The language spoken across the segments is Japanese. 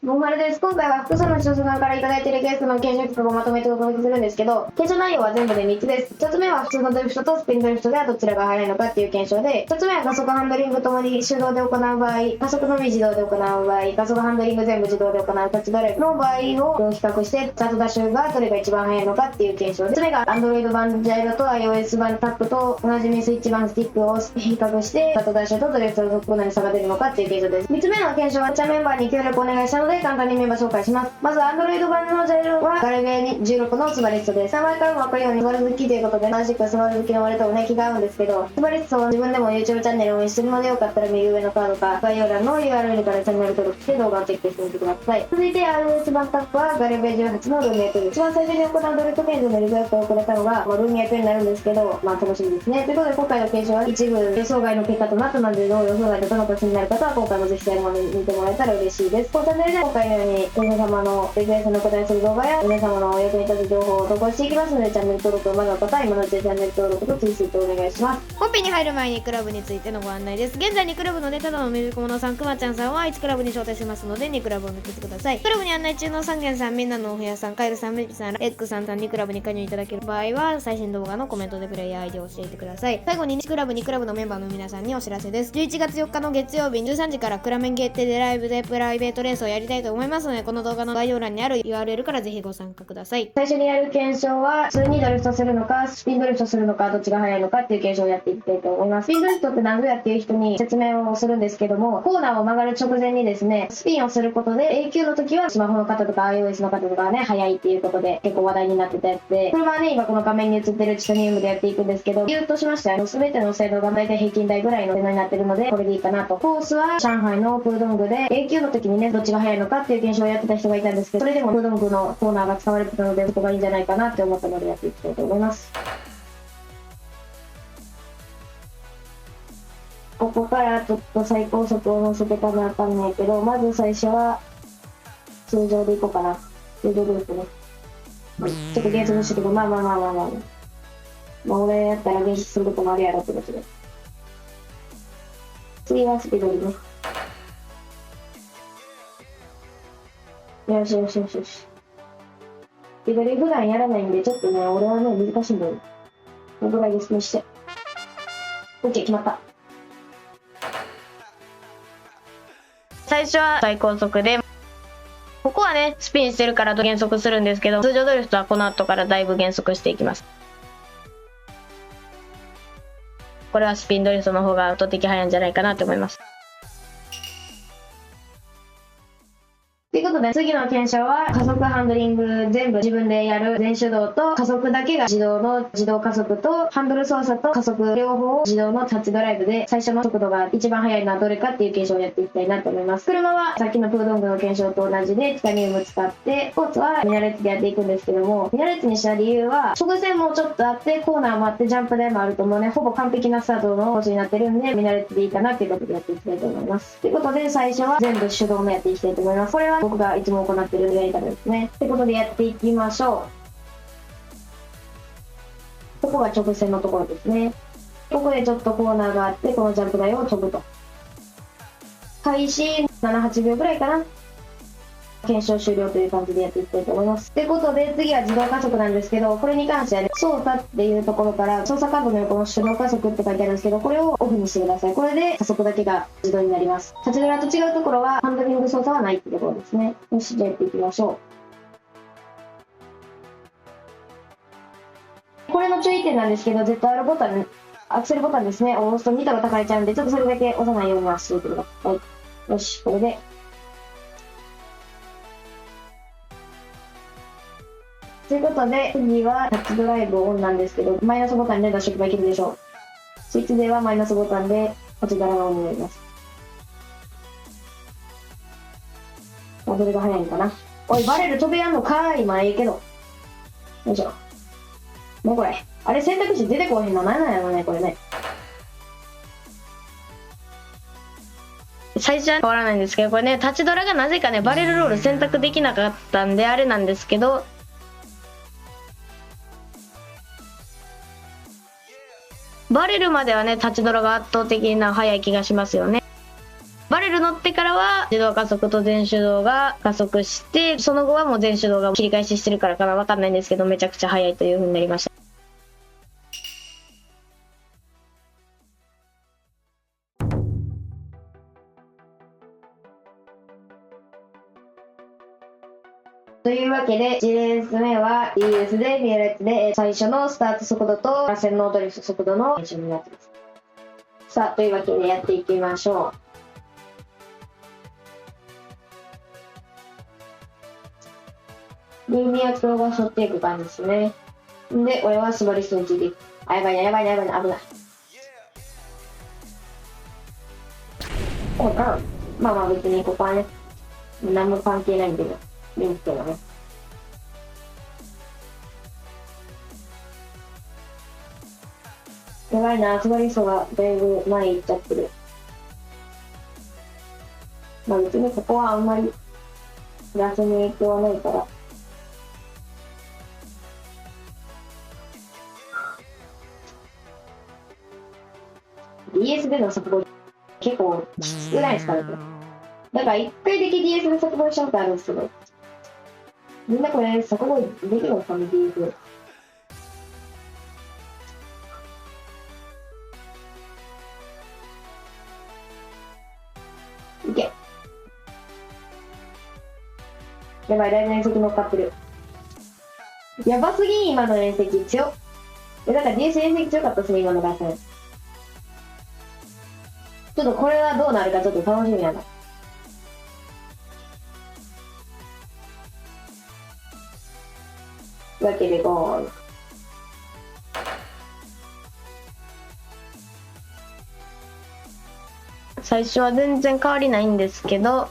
ノーマルです。今回は複数の視聴者さんからいただいているリクエストの検証企画をまとめてお届けするんですけど、検証内容は全部で3つです。1つ目は普通のドリフトとスピンドリフトではどちらが速いのかっていう検証で、1つ目は加速ハンドリングともに手動で行う場合、加速のみ自動で行う場合、加速ハンドリング全部自動で行うタッチドライブの場合を比較して、スタートダッシュがどれが一番速いのかっていう検証で、2つ目が Android 版ジャイロと iOS 版タップと同じみスイッチ版スティックを比較して、スタートダッシュとドリフトの速度に差が出るのかっていう検証です。3つ目の検証はチャメンバーに協力お願いしたので簡単にメンバー紹介します。まず Android 版のジャイロはガルベ16のスバリストです。名前からも分かるようにスバル好きということで、同じくスバル好きの俺ともね気が合うんですけど、スバリストを自分でも YouTube チャンネルを応援してるので、よかったら右上のカードか概要欄の URL からチャンネル登録して動画をチェックしてみてください。続いて iOS 版タップはガルベ18のルーム役です。一番最初に行うドリフト検証のリクエストをくれたのが、ルーム役になるんですけど、楽しみですね。ということで今回の検証は一部予想外の結果となったので、どう予想外だったのか気になる方は今回もぜひ最後まで見てもらえたら嬉しいです。このチャンネルでは今回のように皆様のリクエストにお答えする動画や皆様のお役に立つ情報を投稿していきますので、チャンネル登録をまだの方は今のうちにチャンネル登録とツイートお願いします。本編に入る前にクラブについてのご案内です。現在にクラブのネタのミルクモノさん、くまちゃんさんは1クラブに招待しますので2クラブを抜けてください。クラブに案内中の3軒さん、みんなのお部屋さん、カエルさん、メピさん、エッグさんにクラブに加入いただける場合は最新動画のコメントでプレイヤー ID を教えてください。最後に1クラブ2クラブのメンバーの皆さんにお知らせです。11月4日の月曜日13時からクラメン限定でライブでプライベートレースをやりたいと思いますので、この動画の概要欄にある URL からぜひご参加ください。最初にやる検証は普通にドリフトするのかスピンドリフトするのかどっちが速いのかっていう検証をやっていきたいと思います。スピンドリフトって何ぞやっていう人に説明をするんですけども、コーナーを曲がる直前にですねスピンをすることで A 級の時はスマホの方とか iOS の方とかはね速いっていうことで結構話題になってたやつで、これはね今この画面に映ってるチタニウムでやっていくんですけど、理由としましては全ての精度が大体平均台ぐらいの性能になってるのでこれでいいかなと。コースは上海のプードングで A 級の時にねどっちが速いのかっていう検証をやってた人がいたんですけど、それでもプードングのコーナーが使われてたのでそこがいいんじゃないかなって思ったのでやっていきたいと思います。ここからちょっと最高速を乗せてかなあかんねんけど、まず最初は通常でいこうかな。通常ですね。ちょっと減速してけど、まあ俺やったら減速することもあるやろってことで。次はスピードでね。よし。スピードで普段やらないんで、ちょっとね、俺はね、難しいんだよ。このぐらいで進めして。OK、決まった。最初は最高速で、ここはね、スピンしてるから減速するんですけど、通常ドリフトはこの後からだいぶ減速していきます。これはスピンドリフトの方が圧倒的速いんじゃないかなと思います。ということで次の検証は加速ハンドリング全部自分でやる全手動と加速だけが自動の自動加速とハンドル操作と加速両方自動のタッチドライブで最初の速度が一番速いのはどれかっていう検証をやっていきたいなと思います。車はさっきのプードングの検証と同じでチタニウム使って、スポーツはミナレッツでやっていくんですけども、ミナレッツにした理由は直線もちょっとあってコーナーもあってジャンプ台もあるともうねほぼ完璧なスタートのコースになってるんでミナレッツでいいかなっていうことでやっていきたいと思います。ということで最初は全部手動のやっていきたいと思います。これは僕がいつも行ってるやり方ですね。ということでやっていきましょう。ここが直線のところですね。ここでちょっとコーナーがあってこのジャンプ台を飛ぶと。開始7、8秒ぐらいかな。検証終了という感じでやっていきたいと思います。ということで次は自動加速なんですけど、これに関してはね、操作っていうところから操作カードの横の手動加速って書いてあるんですけど、これをオフにしてください。これで加速だけが自動になります。タッチドラと違うところはハンドリング操作はないってところですね。よし、じゃあやっていきましょう。これの注意点なんですけど、ZR ボタン、アクセルボタンですね、押すと2度が高れちゃうんで、ちょっとそれだけ押さないようにはしておいてください。よし、これで。ということで、次はタッチドライブオンなんですけど、マイナスボタンで出しておけばいけるでしょう。スイッチではマイナスボタンでタッチドライブオンになります。どれが早いんかな。おい、バレル飛べやんのかーい。まあいいけど。よいしょ。ね、これ。あれ、選択肢出てこへんのなんなんやろね、これね。最初は変わらないんですけど、これね、タッチドラがなぜかね、バレルロール選択できなかったんで、あれなんですけど、バレルまではね、タッチドラが圧倒的な速い気がしますよね。バレル乗っってからは自動加速と全手動が加速して、その後はもう全手動が切り返ししてるからかな、わかんないんですけど、めちゃくちゃ速いという風になりました。というわけで、1レース目は DS で見えるやつで、最初のスタート速度と洗脳ドリフト速度の練習になってます。さあ、というわけでやっていきましょう。リニア鏡が沿っていく感じですね。で、俺はスバリストについていく。あ、やばいな、やばいな、やばいな、危ない。おあまあまあ別にここはね、何も関係ないんでね。いいんですけどね。やばいな、スバリストがだいぶ前行っちゃってる。まあ別にここはあんまりプラスに影響はないから。DS での速度結構少ないですからね。だから一回だけ DS で速度したことあるんですけど、みんなこれ速度できるのかな DS。いけ。やばい、だいぶ遠石乗っかってる。やばすぎ今の遠石強っ。だから DS 遠石強かったですね、今の打線。ちょっとこれはどうなるかちょっと楽しみやな。というわけでゴール。最初は全然変わりないんですけど、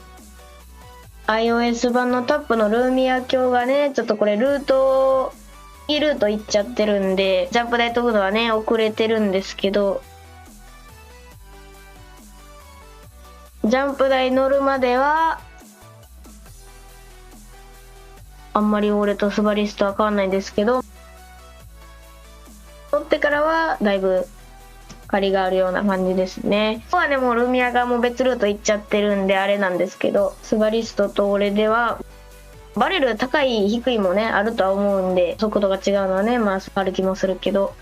iOS 版のタップのルーミア鏡がね、ちょっとこれルートいっちゃってるんで、ジャンプ台飛ぶのはね、遅れてるんですけど、ジャンプ台乗るまでは、あんまり俺とスバリストは変わんないんですけど、乗ってからはだいぶ借りがあるような感じですね。ここはね、もうルミアがもう別ルート行っちゃってるんであれなんですけど、スバリストと俺では、バレル高い低いもね、あるとは思うんで、速度が違うのはね、まあある気もするけど、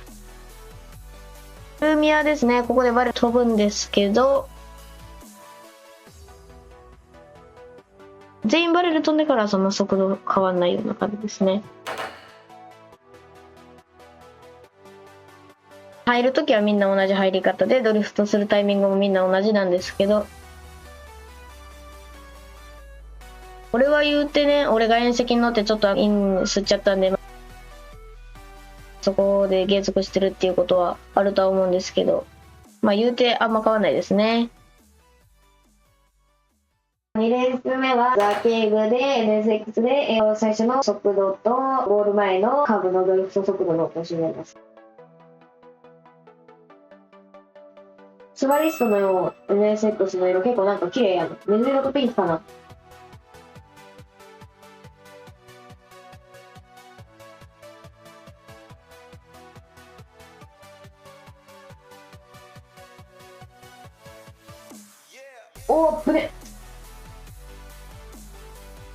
ルミアですね、ここでバレル飛ぶんですけど、全員バレル飛んでからその速度変わんないような感じですね。入るときはみんな同じ入り方で、ドリフトするタイミングもみんな同じなんですけど、俺は言うてね、俺が縁石に乗ってちょっとイン吸っちゃったんで、そこで減速してるっていうことはあるとは思うんですけど、まあ言うてあんま変わんないですね。2レース目はザ・ケーグで NSX で最初の速度とゴール前のカーブのドリフト速度の更新になります。スバリストの NSX の色結構なんか綺麗やん。水色とピンクかな。おー、ぶね。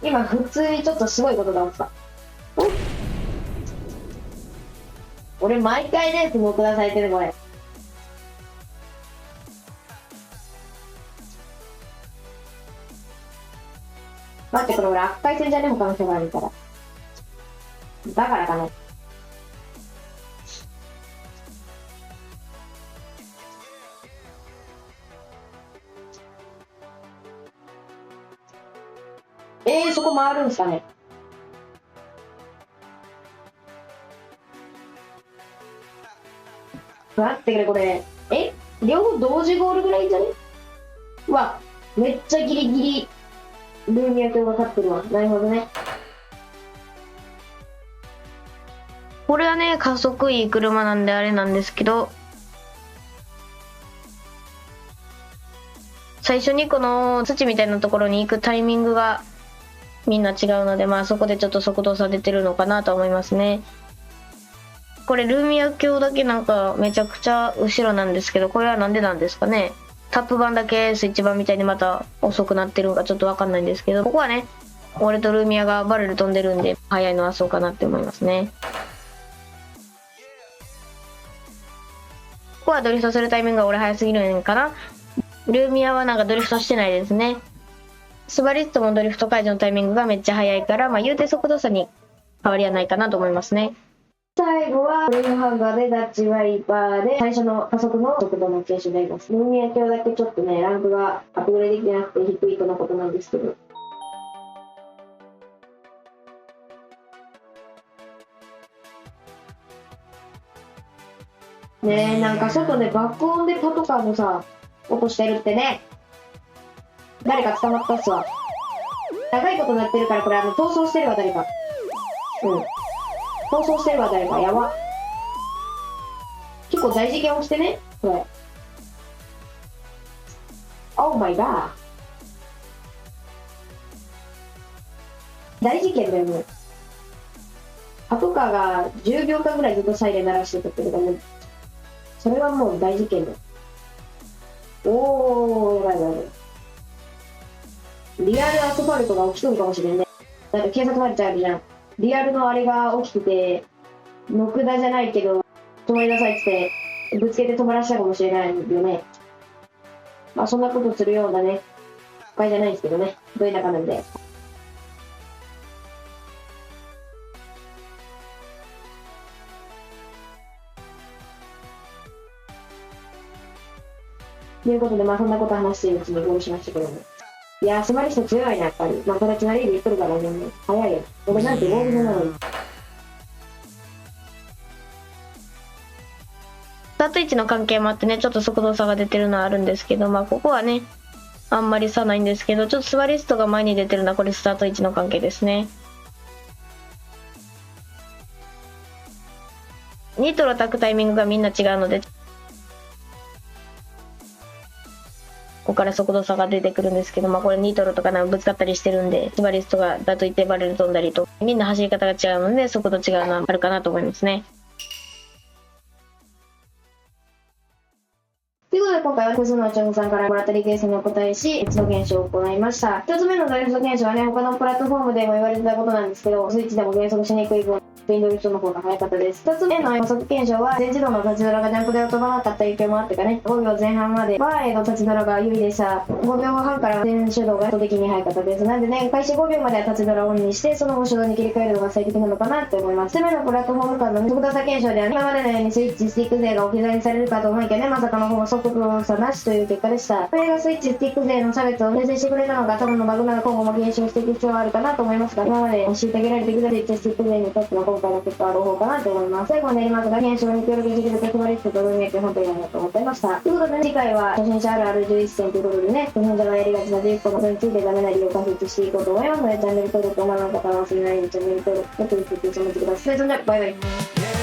今普通にちょっとすごいことが起きた。俺毎回ね、もう下されてるこれ。待って、これ俺悪回戦じゃねも可能性があるから。だからかな。そこ回るんすかね。待ってくれ、これ。両方同時ゴールぐらいじゃね。うわ、めっちゃギリギリ、ルーミア卿が勝ってるわ。なるほどね。これはね、加速いい車なんであれなんですけど、最初にこの土みたいなところに行くタイミングがみんな違うので、まあそこでちょっと速度差出てるのかなと思いますね。これルーミア卿だけなんかめちゃくちゃ後ろなんですけど、これはなんでなんですかね。タップ版だけスイッチ版みたいにまた遅くなってるのかちょっとわかんないんですけど、ここはね、俺とルーミアがバレル飛んでるんで、早いのはそうかなって思いますね。ここはドリフトするタイミングが俺早すぎるんかな。ルーミアはなんかドリフトしてないですね。スバリストもドリフト解除のタイミングがめっちゃ速いから、言うて速度差に変わりはないかなと思いますね。最後はルームハンガーでダッチワイパーで最初の加速の速度の検証になります。ルーミア今日だけちょっとね、ランクがアップグレードできてなくて低いとのことなんですけど。ねえ、なんか外で爆音でパトカーのさ、音してるってね。誰か捕まったっすわ。長いことなってるから、これ逃走してるわ、誰か。逃走してるわ、誰か。やば。結構大事件をしてね、これ。Oh my god。大事件だよね。パトカーが10秒間ぐらいずっとサイレン鳴らしてたってことだね。それはもう大事件だ。おー、やばいやばい。リアルアスファルトが起きとるかもしれんね。だって警察までちゃうじゃん。リアルのあれが起きてて、ノクダじゃないけど、止まりなさいって言って、ぶつけて止まらせたかもしれないんだよね。そんなことするようなね、不快じゃないですけどね。どういう中なんで。ということで、そんなこと話しているうちにゴールしましたけども。いやー、スマリスト強いね、やっぱり。これ、つなりで言っとるからね、早いよ。俺なんてゴールドなのに。スタート位置の関係もあってね、ちょっと速度差が出てるのはあるんですけど、ここはね、あんまり差ないんですけど、ちょっとスマリストが前に出てるのは、これスタート位置の関係ですね。ニトロ炊くタイミングがみんな違うので、ここから速度差が出てくるんですけど、これニトロとかぶつかったりしてるんで、スバリストがだと言ってバレル飛んだりと、みんな走り方が違うので、速度違うのはあるかなと思いますね。ということで今回は複数の長さんからもらったリクエストにお答えし、別の検証を行いました。一つ目のドリフト検証はね、他のプラットフォームでも言われてたことなんですけど、スイッチでも減速しにくい分、スピンドリフトの方が早かったです。一つ目の加速検証は、全自動の立ちドラがジャンプ台を飛ばなかった影響もあってかね、5秒前半までは、立ちドラが優位でした。5秒半から全手動が圧倒的に早かったです。なんでね、開始5秒までは立ちドラをオンにして、その後手動に切り替えるのが最適なのかなって思います。一つ目のプラットフォーム間の速度差検証では、今までのようにスイッチ、スティック勢が置き去りにされるかと思いきやね、まさかのほぼ速度差なしという結果でした。これがスイッチ、スティック勢の差別を訂正してくれたのか、ただのバグなら今後も検証していく必要はあるかなと思いますが、今まで虐げられてきたスイッチ、スティック勢にとっての今回の結果は朗報かなと思います。最後になりますが、検証に協力できるペクバリストと運営って本当にいいなと思っていました。ということで、次回は初心者あるある11選ということでね、初心者がやりがちな11個のことについてダメな理由を解説していこうと思いますので、チャンネル登録、お前の方は忘れないようにチャンネル登録、よく見ていってお待ちください。それでは、バイバイ。